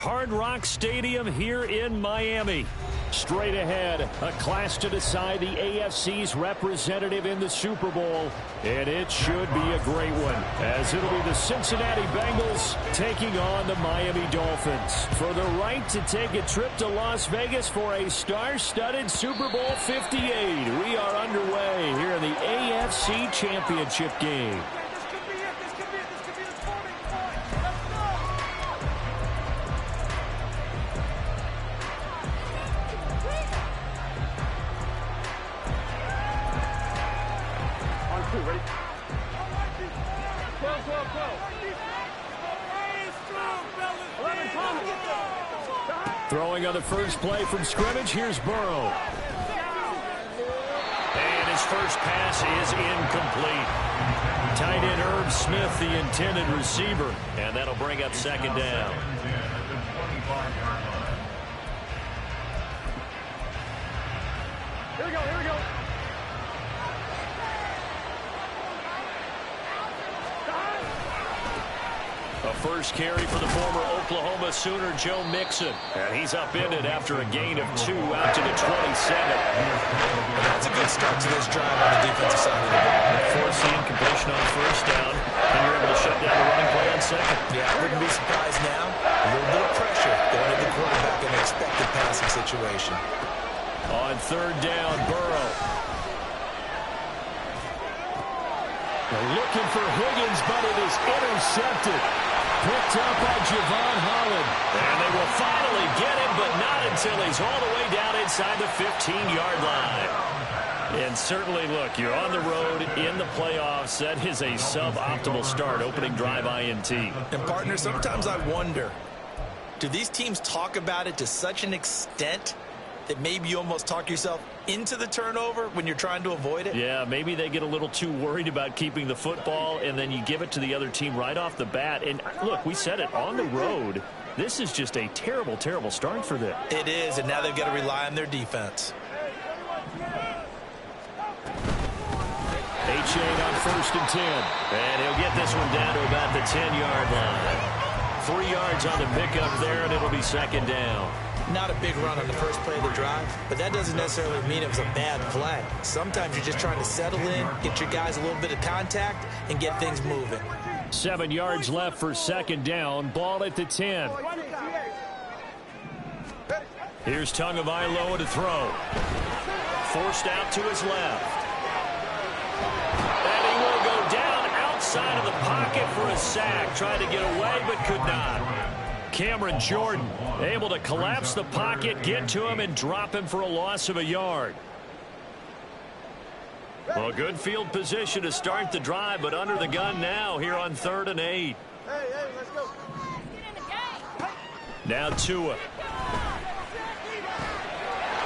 Hard Rock Stadium here in Miami. Straight ahead, a clash to decide the AFC's representative in the Super Bowl. And it should be a great one, as it'll be the Cincinnati Bengals taking on the Miami Dolphins for the right to take a trip to Las Vegas for a star-studded Super Bowl 58. We are underway here in the AFC Championship game. Throwing on the first play from scrimmage, here's Burrow. And his first pass is incomplete. Tight end Irv Smith, the intended receiver. And that'll bring up second down. Here we go. A first carry for the former Oklahoma Sooner, Joe Mixon. And he's upended after a gain of 2 out to the 27. That's a good start to this drive on the defensive side of the ball. Force the incompletion on first down, and you're able to shut down the running play on second. Yeah, I wouldn't be surprised now. A little bit of pressure going to the quarterback in an expected passing situation. On third down, Burrow. They're looking for Higgins, but it is intercepted. Picked up by Javon Holland. And they will finally get him, but not until he's all the way down inside the 15-yard line. And certainly, look, you're on the road in the playoffs. That is a suboptimal start, opening drive INT. And, partner, sometimes I wonder, do these teams talk about it to such an extent that maybe you almost talk yourself into the turnover when you're trying to avoid it? Yeah, maybe they get a little too worried about keeping the football, and then you give it to the other team right off the bat. And look, we said it, on the road, this is just a terrible, terrible start for them. It is, and now they've got to rely on their defense. Achane on first and 10. And he'll get this one down to about the 10-yard line. 3 yards on the pickup there, and it'll be second down. Not a big run on the first play of the drive, but that doesn't necessarily mean it was a bad play. Sometimes you're just trying to settle in, get your guys a little bit of contact, and get things moving. 7 yards left for second down. Ball at the 10. Here's Tagovailoa to throw. Forced out to his left. And he will go down outside of the pocket for a sack. Tried to get away, but could not. Cameron Jordan able to collapse the pocket, get to him, and drop him for a loss of a yard. Well, good field position to start the drive, but under the gun now here on 3rd and 8. Hey, let's go. Now Tua.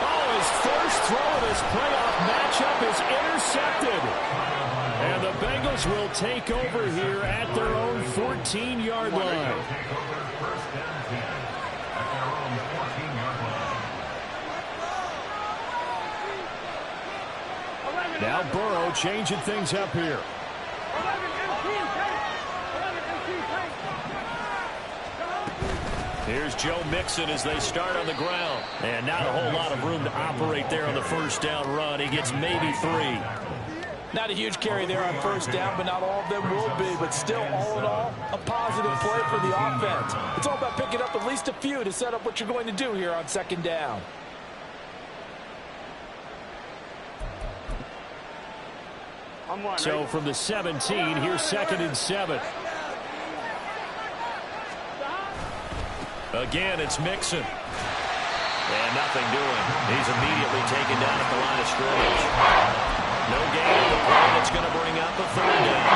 Oh, his first throw of his playoff matchup is intercepted. And the Bengals will take over here at their own 14-yard line. Now Burrow changing things up here. Here's Joe Mixon as they start on the ground. And not a whole lot of room to operate there on the first down run. He gets maybe 3. Not a huge carry there on first down, but not all of them will be. But still, all in all, a positive play for the offense. It's all about picking up at least a few to set up what you're going to do here on second down. So from the 17, here's 2nd and 7. Again, it's Mixon. And nothing doing. He's immediately taken down at the line of scrimmage. No gain on the play. That's going to bring up a 3rd down.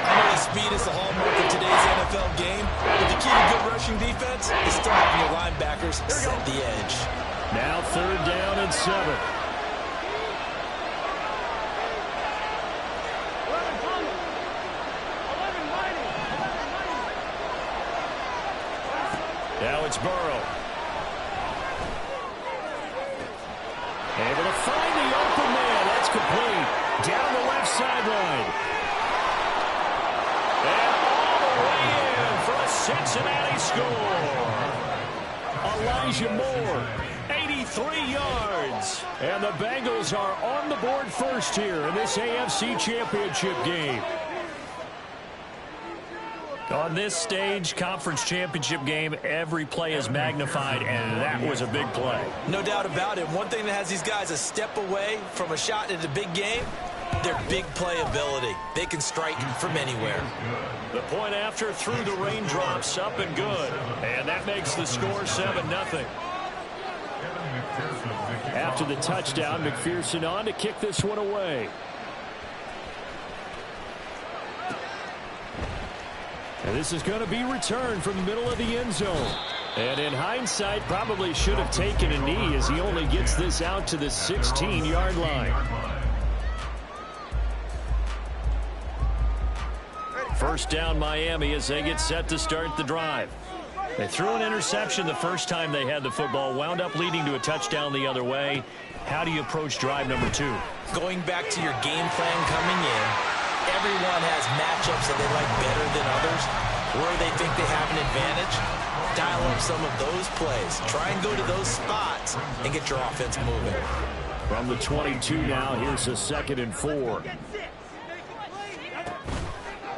I know the speed is the hallmark of today's NFL game, but the key to good rushing defense is still having your linebackers set the edge. Now 3rd down and 7. Now it's Burrow. Able to find the open man. That's complete. Down the left sideline. And all the way in for a Cincinnati score. Elijah Moore, 83 yards. And the Bengals are on the board first here in this AFC Championship game. On this stage, conference championship game, every play is magnified, and that was a big play. No doubt about it. One thing that has these guys a step away from a shot at a big game, their big play ability. They can strike from anywhere. The point after through the raindrops, up and good. And that makes the score 7-0. After the touchdown, McPherson on to kick this one away. And this is going to be returned from the middle of the end zone. And in hindsight, probably should have taken a knee as he only gets this out to the 16-yard line. First down Miami as they get set to start the drive. They threw an interception the first time they had the football, wound up leading to a touchdown the other way. How do you approach drive number 2? Going back to your game plan coming in, everyone has matchups that they like better than others, where they think they have an advantage. Dial up some of those plays. Try and go to those spots and get your offense moving. From the 22 now, here's a 2nd and 4.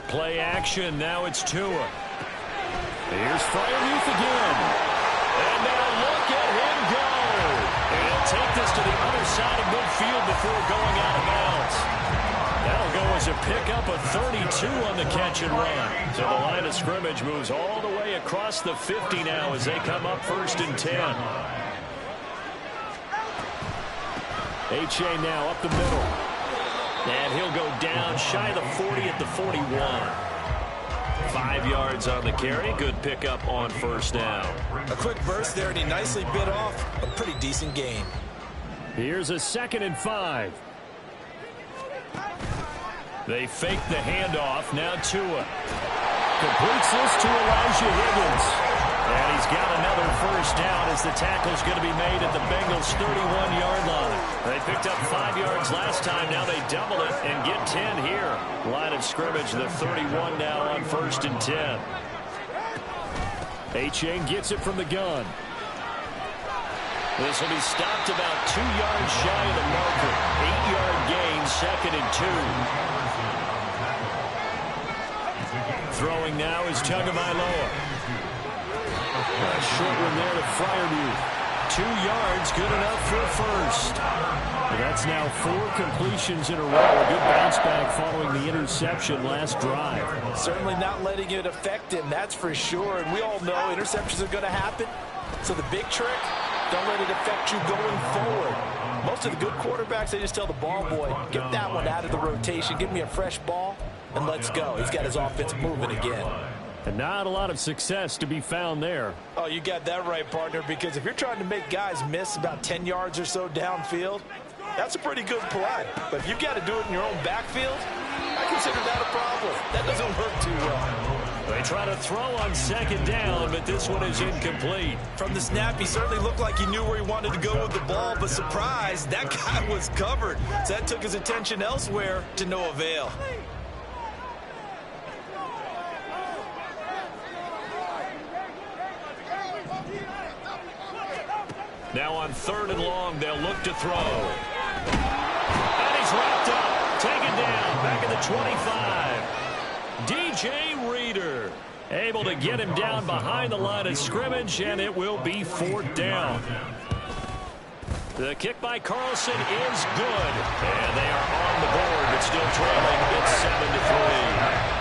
Play action, now it's Tua. Here's Freiermuth again. And now look at him go. And he'll take this to the other side of midfield before going out of bounds. That'll go as a pickup of 32 on the catch and run. So the line of scrimmage moves all the way across the 50 now as they come up 1st and 10. H.A. now up the middle. And he'll go down shy of the 40 at the 41. 5 yards on the carry. Good pickup on 1st down. A quick burst there, and he nicely bit off a pretty decent gain. Here's a 2nd and 5. They fake the handoff. Now Tua completes this to Elijah Higgins. And he's got another 1st down as the tackle's going to be made at the Bengals' 31-yard line. They picked up 5 yards last time. Now they double it and get 10 here. Line of scrimmage, the 31 now on 1st and 10. Achane gets it from the gun. This will be stopped about 2 yards shy of the marker. 8-yard gain, 2nd and 2. Throwing now is Tagovailoa. A short one there to Freiermuth. 2 yards, good enough for a 1st. That's now 4 completions in a row. A good bounce back following the interception last drive. Certainly not letting it affect him, that's for sure. And we all know interceptions are going to happen. So the big trick, don't let it affect you going forward. Most of the good quarterbacks, they just tell the ball boy, get that one out of the rotation, give me a fresh ball, and let's go. He's got his offense moving again. And not a lot of success to be found there. Oh, you got that right, partner, because if you're trying to make guys miss about 10 yards or so downfield, that's a pretty good play. But if you've got to do it in your own backfield, I consider that a problem. That doesn't work too well. They try to throw on 2nd down, but this one is incomplete. From the snap, he certainly looked like he knew where he wanted to go with the ball, but surprise, that guy was covered. So that took his attention elsewhere to no avail. Now on 3rd and long, they'll look to throw. And he's wrapped up. Taken down. Back at the 25. DJ Reader able to get him down behind the line of scrimmage, and it will be 4th down. The kick by Carlson is good. And they are on the board, but still trailing. It's 7-3.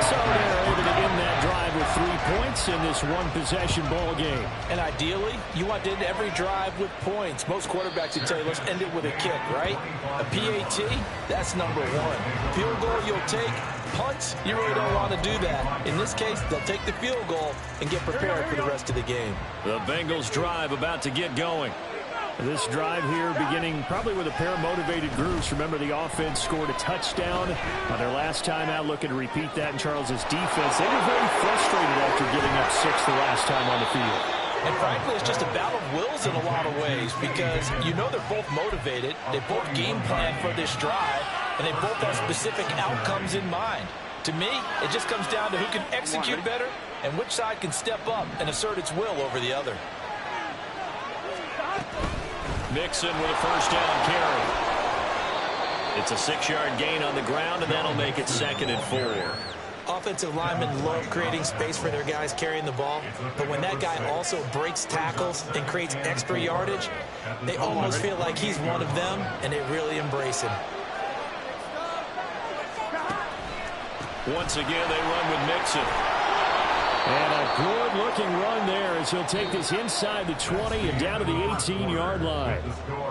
So they're able to end that drive with 3 points in this one-possession ball game. And ideally, you want to end every drive with points. Most quarterbacks would tell you, let's end it with a kick, right? A PAT, that's number 1. Field goal you'll take. Punts, you really don't want to do that. In this case, they'll take the field goal and get prepared for the rest of the game. The Bengals drive about to get going. This drive here beginning probably with a pair of motivated groups. Remember, the offense scored a touchdown on their last time out, looking to repeat that in Charles's defense. They were very frustrated after giving up 6 the last time on the field. And frankly, it's just a battle of wills in a lot of ways because you know they're both motivated. They both game plan for this drive, and they both have specific outcomes in mind. To me, it just comes down to who can execute better and which side can step up and assert its will over the other. Mixon with a first down carry. It's a 6-yard gain on the ground, and that'll make it 2nd and 4. Offensive linemen love creating space for their guys carrying the ball, but when that guy also breaks tackles and creates extra yardage, they almost feel like he's one of them, and they really embrace him. Once again, they run with Mixon. And a good-looking run there as he'll take this inside the 20 and down to the 18-yard line.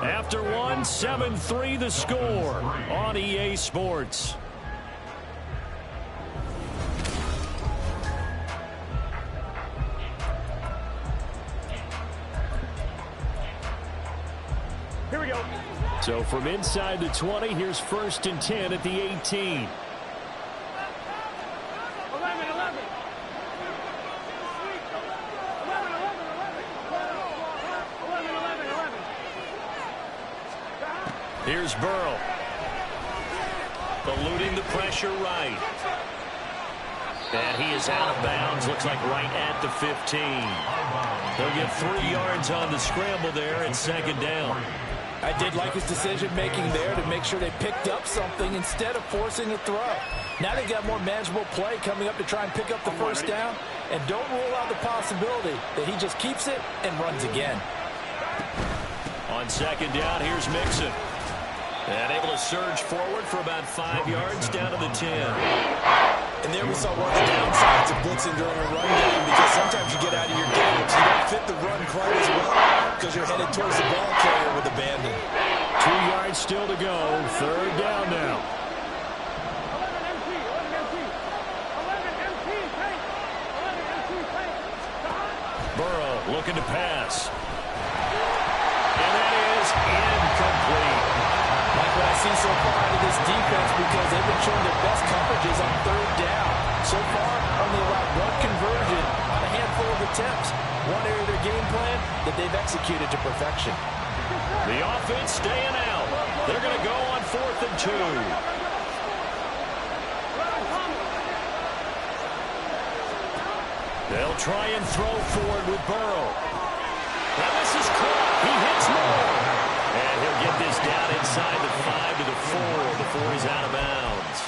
After one, 7-3 the score on EA Sports. Here we go. So from inside the 20, here's 1st and 10 at the 18. 11. Here's Burrow. Eluding the pressure right. And he is out of bounds. Looks like right at the 15. He'll get 3 yards on the scramble there at 2nd down. I did like his decision-making there to make sure they picked up something instead of forcing a throw. Now they've got more manageable play coming up to try and pick up the first down. And don't rule out the possibility that he just keeps it and runs again. On 2nd down, here's Mixon. And able to surge forward for about 5 yards down to the 10. And there we saw one of the downsides of blitzing during a run game, because sometimes you get out of your gaps. You don't fit the run quite as well because you're headed towards the ball carrier with abandon. 2 yards still to go. 3rd down now. 11 Burrow looking to pass. And that is incomplete. Like what I see so far out of this defense, because they've been showing their best coverages on 3rd down. So far, only allowed 1 conversion on a handful of attempts. One area of their game plan that they've executed to perfection. The offense staying out. They're going to go on 4th and 2. They'll try and throw forward with Burrow. And this is caught. He hits more. And he'll get this down inside the 5 to the 4 before he's out of bounds.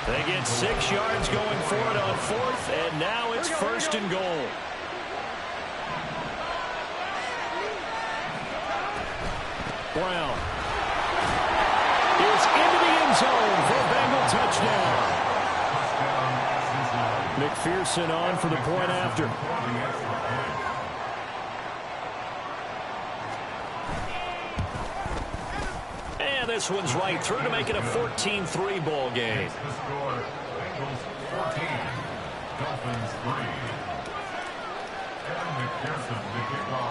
They get 6 yards going for it on 4th, and now it's 1st and goal. Brown is into the end zone for a Bengal touchdown. McPherson on for the point after. And this one's right through to make it a 14-3 ball game.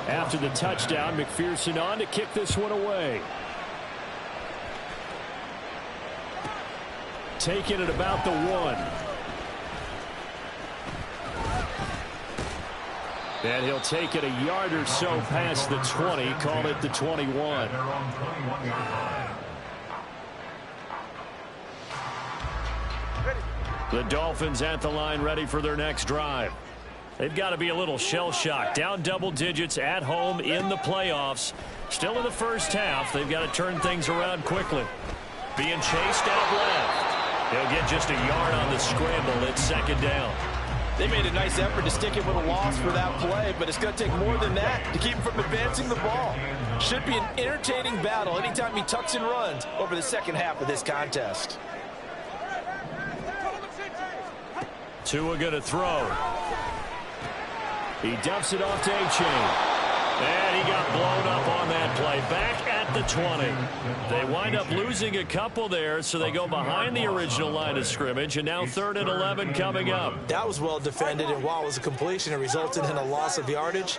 After the touchdown, McPherson on to kick this one away. Taking it about the 1. And he'll take it a yard or so past the 20, call it the 21. The Dolphins at the line ready for their next drive. They've got to be a little shell-shocked. Down double digits at home in the playoffs. Still in the first half. They've got to turn things around quickly. Being chased out left. They'll get just a yard on the scramble at 2nd down. They made a nice effort to stick it with a loss for that play, but it's going to take more than that to keep him from advancing the ball. Should be an entertaining battle anytime he tucks and runs over the second half of this contest. Tua going to throw. He dumps it off to A-Chain. And he got blown up on that play. Back at the 20. They wind up losing a couple there, so they go behind the original line of scrimmage, and now 3rd and 11 coming up. That was well defended, and while it was a completion, it resulted in a loss of yardage.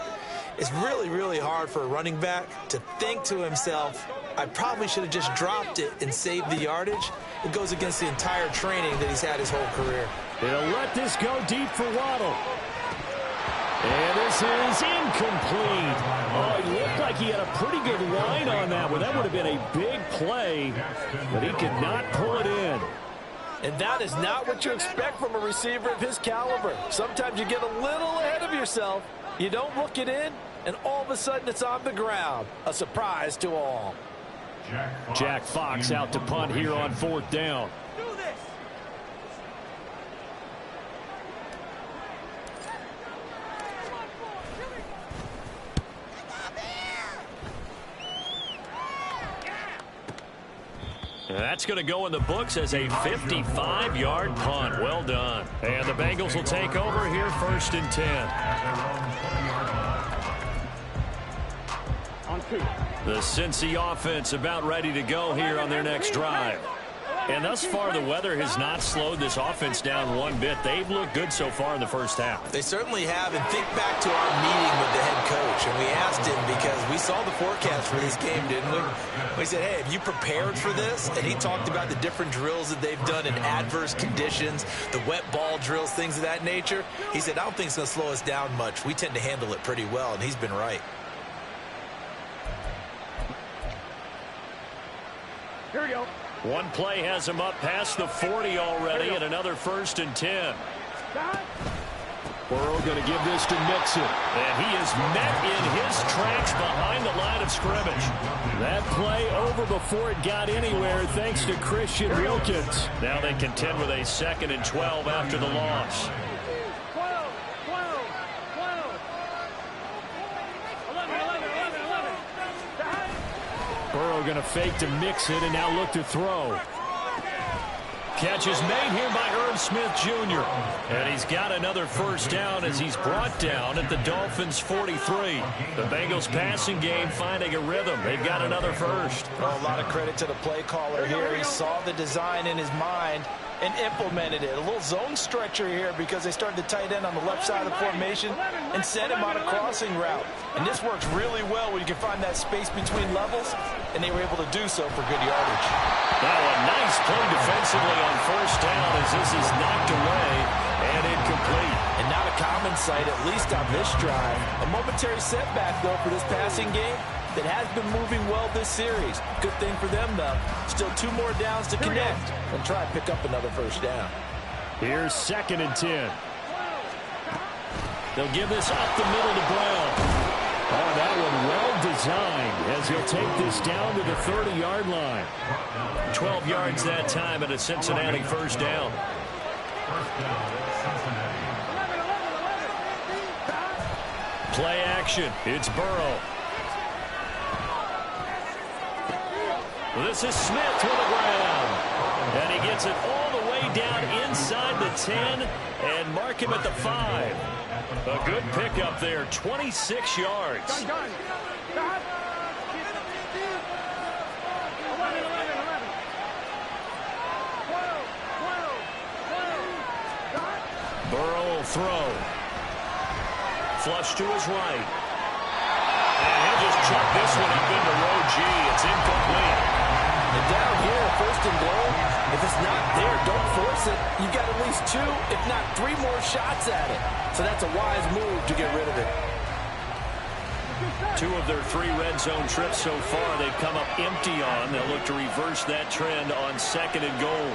It's really, really hard for a running back to think to himself, I probably should have just dropped it and saved the yardage. It goes against the entire training that he's had his whole career. They'll let this go deep for Waddle. And this is incomplete. Oh, it looked like he had a pretty good line on that one. That would have been a big play, but he could not pull it in. And that is not what you expect from a receiver of his caliber. Sometimes you get a little ahead of yourself. You don't look it in, and all of a sudden it's on the ground. A surprise to all. Jack Fox out to punt here on 4th down. That's going to go in the books as a 55-yard punt. Well done. And the Bengals will take over here 1st and 10. On 2. The Cincy offense about ready to go here on their next drive. And thus far, the weather has not slowed this offense down one bit. They've looked good so far in the first half. They certainly have. And think back to our meeting with the head coach. And we asked him because we saw the forecast for this game, didn't we? We said, hey, have you prepared for this? And he talked about the different drills that they've done in adverse conditions, the wet ball drills, things of that nature. He said, I don't think it's going to slow us down much. We tend to handle it pretty well, and he's been right. Here we go. One play has him up past the 40 already, and another 1st and 10. Burrow going to give this to Mixon. And he is met in his tracks behind the line of scrimmage. That play over before it got anywhere thanks to Christian Wilkins. Now they contend with a 2nd and 12 after the loss. 12, 12, 11. Burrow going to fake to Mixon and now look to throw. Catch is made here by Irv Smith Jr. And he's got another 1st down as he's brought down at the Dolphins' 43. The Bengals passing game finding a rhythm. They've got another 1st. Well, a lot of credit to the play caller here. He saw the design in his mind and implemented it. A little zone stretcher here because they started the tight end on the left side of the formation and sent him on a crossing route. And this works really well when you can find that space between levels, and they were able to do so for good yardage. Now a nice play defensively on 1st down as this is knocked away and incomplete. And not a common sight, at least on this drive. A momentary setback, though, for this passing game that has been moving well this series. Good thing for them, though. Still 2 more downs to connect and try and pick up another 1st down. Here's 2nd and 10. They'll give this up the middle to Brown. Oh, that one well designed as he'll take this down to the 30-yard line. 12 yards that time at a Cincinnati 1st down. Play action. It's Burrow. This is Smith to the ground. And he gets it all the way down inside the 10 and mark him at the 5. A good pickup there, 26 yards. Done. 11. Burrow will throw. Flush to his right. And he'll just chuck this one up into row G. It's incomplete. And down here, 1st and goal, if it's not there, don't force it. You've got at least 2, if not 3 more shots at it. So that's a wise move to get rid of it. 2 of their 3 red zone trips so far they've come up empty on. They'll look to reverse that trend on 2nd and goal.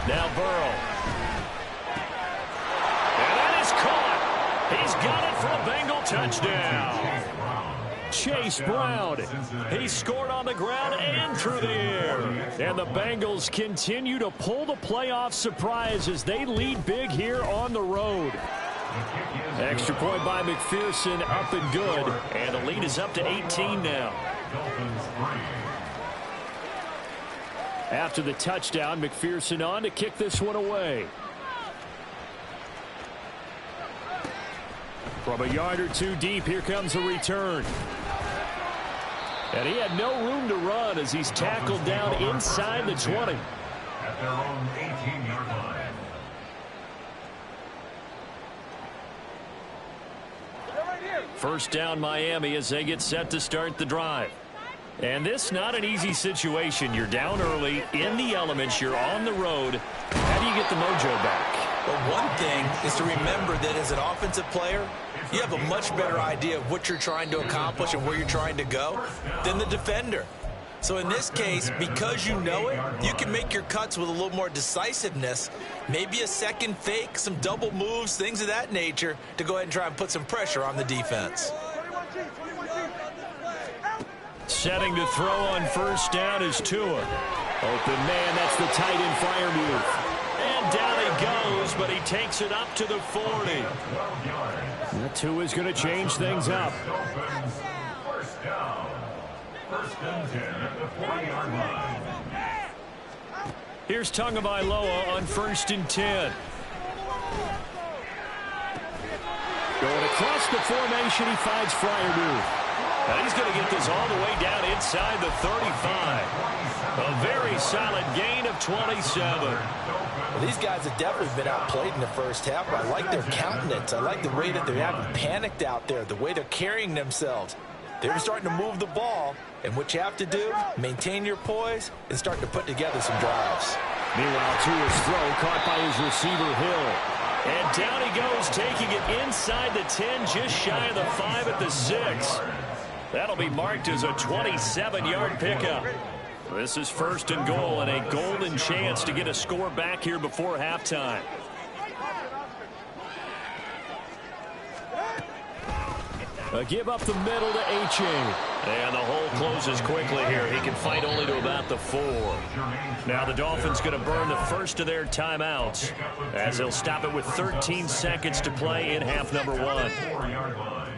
Now Burrow. And that is caught. He's got it for a Bengal touchdown. Chase Brown. He scored on the ground and through the air. And the Bengals continue to pull the playoff surprise as they lead big here on the road. Extra point by McPherson, up and good. And the lead is up to 18 now. After the touchdown, McPherson on to kick this one away. From a yard or 2 deep, here comes a return. And he had no room to run as he's tackled down inside the 20. At their own 18-yard line. First down Miami as they get set to start the drive. And this not an easy situation. You're down early in the elements. You're on the road. How do you get the mojo back? But one thing is to remember that as an offensive player, you have a much better idea of what you're trying to accomplish and where you're trying to go than the defender. So in this case, because you know it, you can make your cuts with a little more decisiveness, maybe a second fake, some double moves, things of that nature, to go ahead and try and put some pressure on the defense. Setting to throw on first down is Tua. Open man, that's the tight end Freiermuth. And down he goes, but he takes it up to the 40. That Tua's going to change things up. First down. First and 10 at the 40-yard line. Here's Tagovailoa on first and 10. Going across the formation, he finds Freiermuth. And he's going to get this all the way down inside the 35. A very solid gain of 27. Well, these guys have definitely been outplayed in the first half. I like their countenance. I like the way that they haven't panicked out there, the way they're carrying themselves. They're starting to move the ball, and what you have to do, maintain your poise and start to put together some drives. Meanwhile, Tua's throw caught by his receiver, Hill. And down he goes, taking it inside the 10, just shy of the 5 at the 6. That'll be marked as a 27-yard pickup. This is first and goal, and a golden chance to get a score back here before halftime. A give up the middle to H.A. And the hole closes quickly here. He can fight only to about the 4. Now the Dolphins going to burn the first of their timeouts as they'll stop it with 13 seconds to play in half number 1. 4-yard line.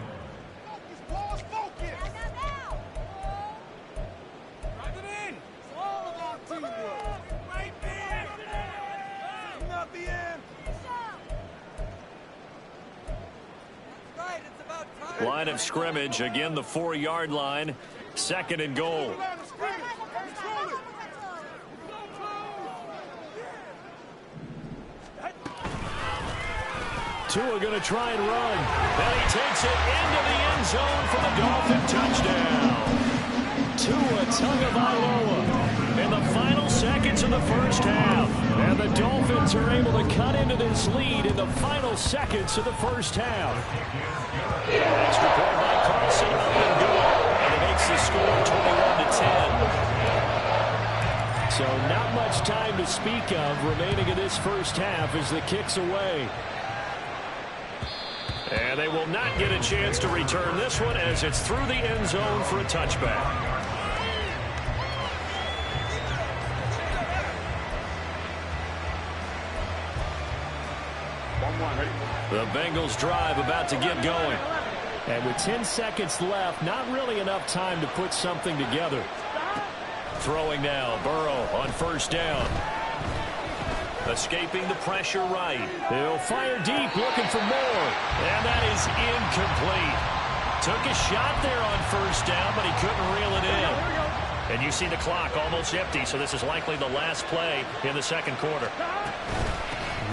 Line of scrimmage, again the 4-yard line, second and goal. Tua going to try and run. And he takes it into the end zone for the Dolphin touchdown. Tua Tagovailoa in the final seconds of the first half. And the Dolphins are able to cut into this lead in the final seconds of the first half. Extra point by Carlson, up and good. And it makes the score 21-10. So not much time to speak of remaining in this first half as the kick's away. And they will not get a chance to return this one as it's through the end zone for a touchback. The Bengals drive about to get going. And with 10 seconds left, not really enough time to put something together. Throwing now, Burrow on first down. Escaping the pressure right. He'll fire deep, looking for more. And that is incomplete. Took a shot there on first down, but he couldn't reel it in. And you see the clock almost empty, so this is likely the last play in the second quarter.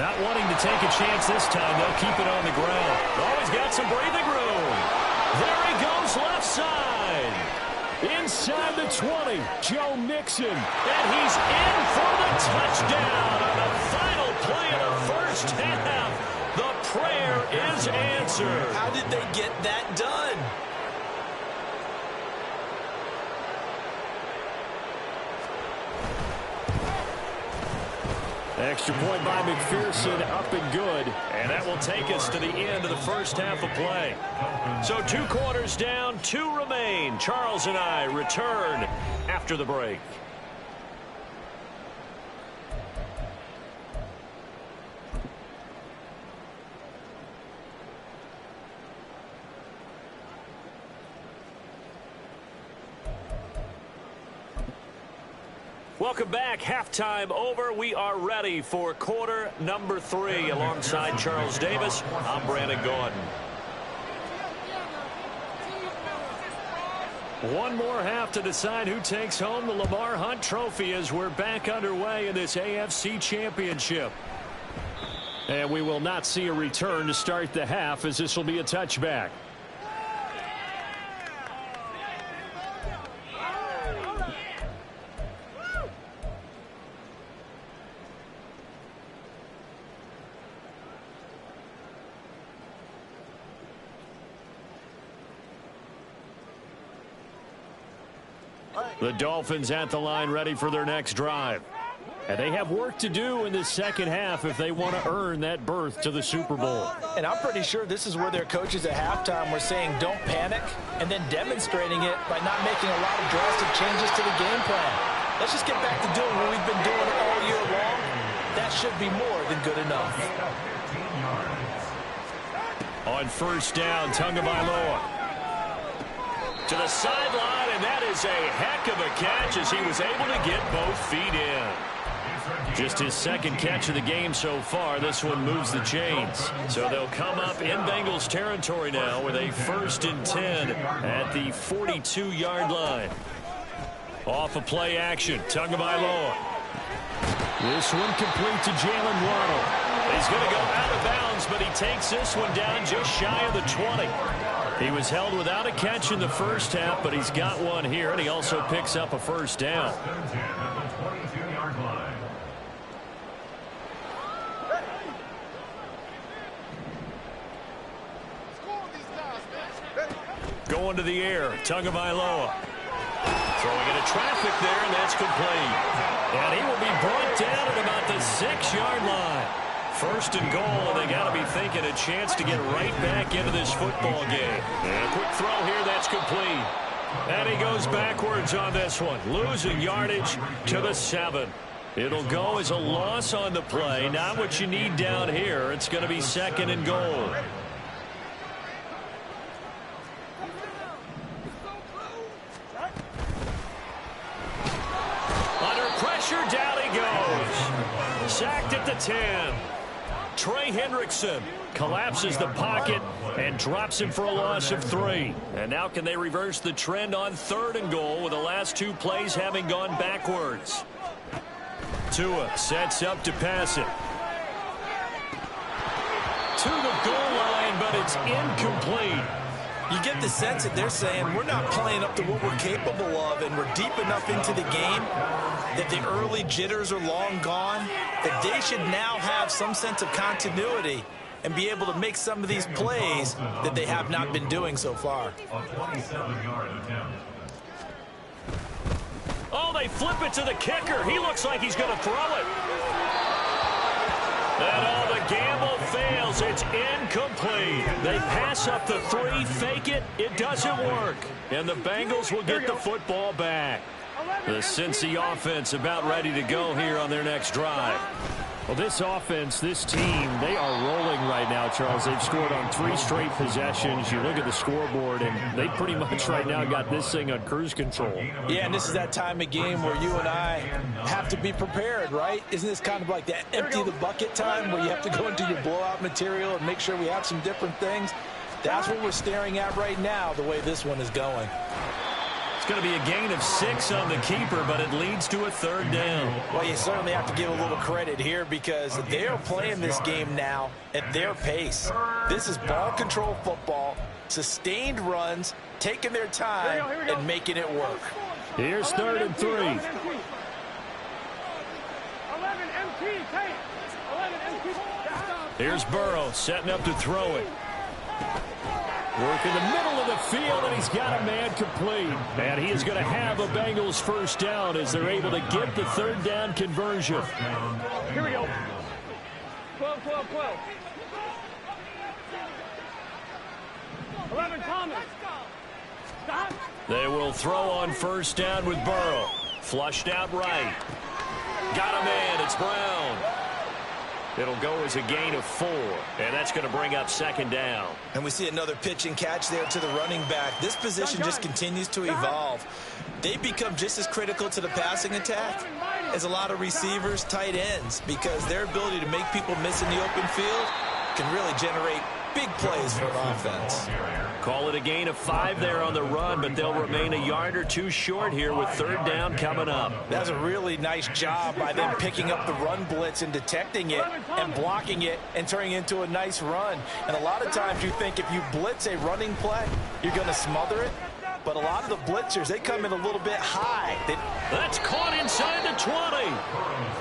Not wanting to take a chance this time, they'll keep it on the ground. Always got some breathing room. There he goes, left side. Inside the 20, Joe Mixon. And he's in for the touchdown on the final play of the first half. The prayer is answered. How did they get that done? Extra point by McPherson, up and good. And that will take us to the end of the first half of play. So 2 quarters down, 2 remain. Charles and I return after the break. Welcome back. Halftime over. We are ready for quarter number 3. Alongside Charles Davis, I'm Brandon Gordon. One more half to decide who takes home the Lamar Hunt Trophy as we're back underway in this AFC Championship. And we will not see a return to start the half as this will be a touchback. The Dolphins at the line ready for their next drive. And they have work to do in the second half if they want to earn that berth to the Super Bowl. And I'm pretty sure this is where their coaches at halftime were saying don't panic and then demonstrating it by not making a lot of drastic changes to the game plan. Let's just get back to doing what we've been doing all year long. That should be more than good enough. On first down, Tagovailoa to the sideline, and that is a heck of a catch as he was able to get both feet in. Just his second catch of the game so far. This one moves the chains. So they'll come up in Bengals territory now with a 1st and 10 at the 42-yard line. Off of play action, Tagovailoa. This one complete to Jalen Waddle. He's going to go out of bounds, but he takes this one down just shy of the 20. He was held without a catch in the first half, but he's got one here, and he also picks up a first down. Going to the air, Tagovailoa. Throwing into traffic there, and that's complete. And he will be brought down at about the 6-yard line. 1st and goal, and they got to be thinking a chance to get right back into this football game. And a quick throw here, that's complete. And he goes backwards on this one, losing yardage to the 7. It'll go as a loss on the play. Not what you need down here. It's going to be 2nd and goal. Under pressure, down he goes. Sacked at the 10. Trey Hendrickson collapses the pocket and drops him for a loss of 3. And now can they reverse the trend on 3rd and goal with the last 2 plays having gone backwards? Tua sets up to pass it. To the goal line, but it's incomplete. You get the sense that they're saying we're not playing up to what we're capable of, and we're deep enough into the game that the early jitters are long gone, that they should now have some sense of continuity and be able to make some of these plays that they have not been doing so far. Oh, they flip it to the kicker. He looks like he's going to throw it. And all the gamble fails. It's incomplete. They pass up the 3, fake it. It doesn't work. And the Bengals will get the football back. The Cincy offense about ready to go here on their next drive. Well, this offense, this team, they are rolling right now, Charles. They've scored on 3 straight possessions. You look at the scoreboard, and they pretty much right now got this thing on cruise control. Yeah, and this is that time of game where you and I have to be prepared, right? Isn't this kind of like that empty the bucket time where you have to go into your blowout material and make sure we have some different things? That's what we're staring at right now, the way this one is going. It's going to be a gain of 6 on the keeper, but it leads to a 3rd down. Well, you certainly have to give a little credit here because they are playing this game now at their pace. This is ball control football, sustained runs, taking their time and making it work. Here's 3rd and 3. 11 MT, take 11 MT. Here's Burrow setting up to throw it. Work in the middle of the field, and he's got a man complete. And he is going to have a Bengals 1st down as they're able to get the 3rd down conversion. Here we go. 12, 12, 12. 11, Thomas. Stop. They will throw on 1st down with Burrow. Flushed out right. Got a man. It's Brown. It'll go as a gain of 4, and that's going to bring up 2nd down. And we see another pitch and catch there to the running back. This position just continues to evolve. They become just as critical to the passing attack as a lot of receivers, tight ends, because their ability to make people miss in the open field can really generate big plays for an offense. Call it a gain of 5 there on the run, but they'll remain a yard or 2 short here with 3rd down coming up. That's a really nice job by them picking up the run blitz and detecting it and blocking it and turning it into a nice run. And a lot of times you think if you blitz a running play, you're going to smother it. But a lot of the blitzers, they come in a little bit high. That's caught inside the 20.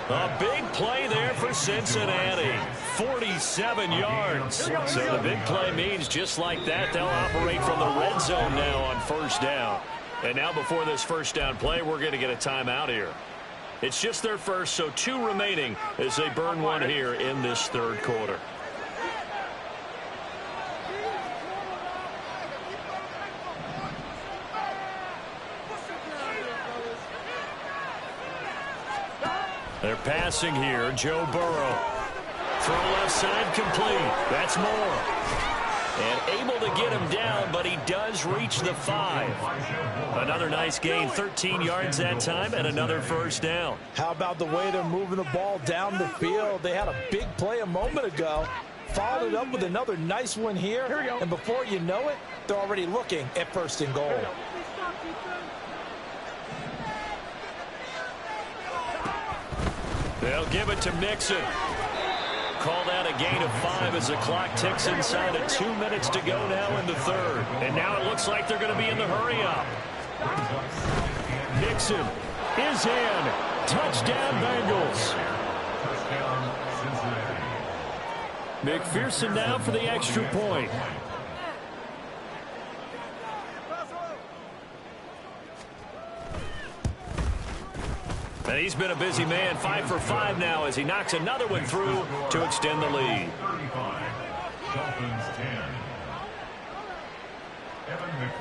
A big play there for Cincinnati. 47 yards. So the big play means just like that, they'll operate from the red zone now on 1st down. And now before this first down play, we're going to get a timeout here. It's just their first, so 2 remaining as they burn one here in this third quarter. They're passing here. Joe Burrow. Throw left side complete. That's Moore. And able to get him down, but he does reach the 5. Another nice gain, 13 yards that time, and another first down. How about the way they're moving the ball down the field? They had a big play a moment ago. Followed it up with another nice one here. And before you know it, they're already looking at 1st and goal. They'll give it to Mixon. Called out a gain of 5 as the clock ticks inside of 2 minutes to go now in the third. And now it looks like they're going to be in the hurry-up. Mixon is in. Touchdown, Bengals. McPherson now for the extra point. And he's been a busy man, 5 for 5 now as he knocks another one through to extend the lead. 35, Dolphins 10.